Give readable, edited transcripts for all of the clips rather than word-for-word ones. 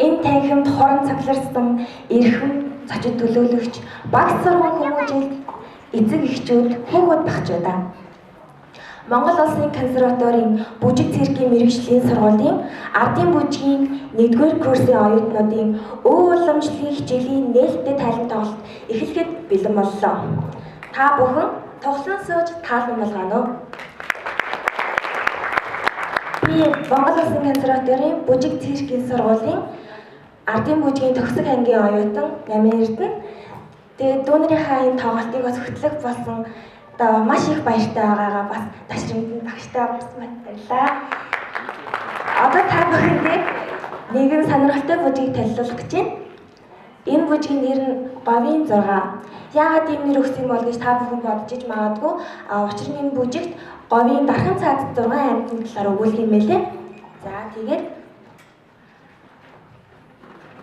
Энэ танхимд хорон цагларсан эрхэм зочид төлөөлөгч, багц сургууль хүмүүжил, эцэг эхчүүд, хүүхэд багчуудаа. Монгол Улсын консерваторийн бүжиг циркийн мэргэжлийн сургуулийн ардын бүжгийн 1-р курсын оюутнуудын өв уламжлалын хичээлийн нээлттэй тайлан тоглолт эхлэхэд бэлэн боллоо. Та бүхэн тоглон сууж таалан болгоно уу? Би Монгол Улсын консерваторийн бүжиг циркийн сургуулийн ардын бүжгийн төгсөг ангийн оюутан Нямын Эрдэнэ. Тэгээд дүүнэрийнхээ энэ тоглолтыг бас хөтлөх болсон маш их баяртай байгаагаа бас ташрамтанд багштай бас баярлалаа. Одоо та бүхэндээ нэгэн сонирхолтой бүжгийг танилцуулах гэж байна. Энэ бүжгийн нэр нь Говийн 6. Яагаад ийм нэр өгсөн бол гэж та бүхэн бодож иж магадгүй. Учир нь энэ бүжигт говийн дархан цаад 6 амьтны талаар өгүүлэх юм байлээ. За тэгээд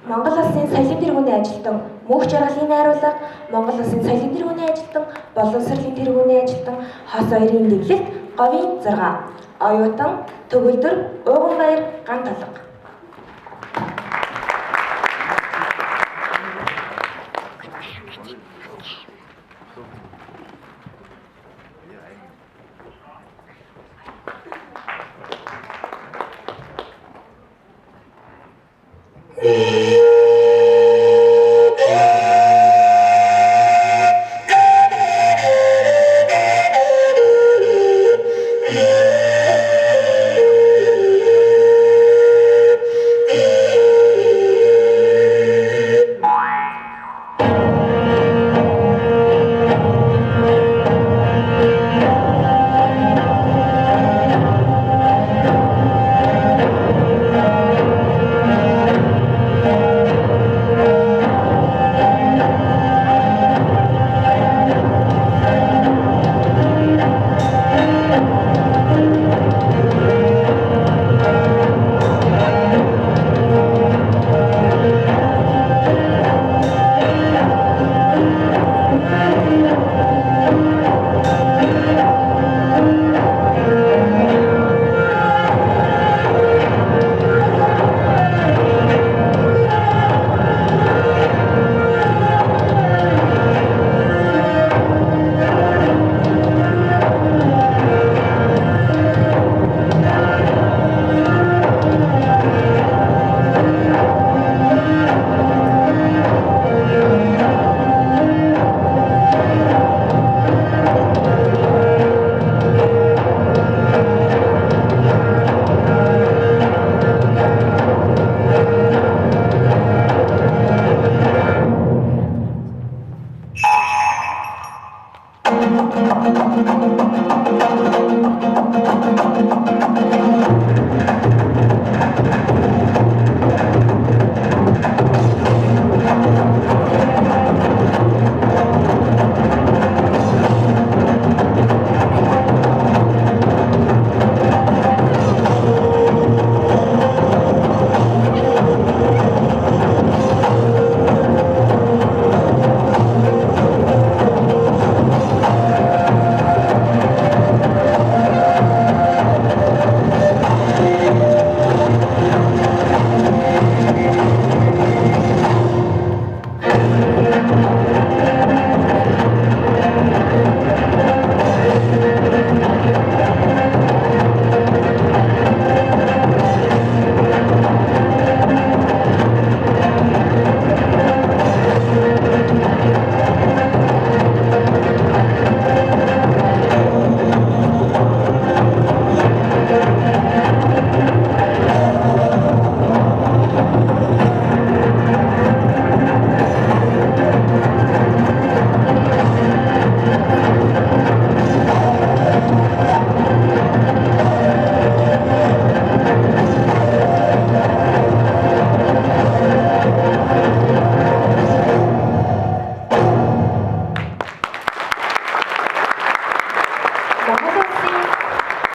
Монгол Улсын соёлын тэргүүний ажилтан, мөнх жаргалын найруулга, Монгол Улсын соёлын тэргүүний ажилтан, боловсролын тэргүүний ажилтан, хос хоёрын дэглэлт Говийн 6. Оюутан Төгөлдөр Ууганбаяр Ган толго.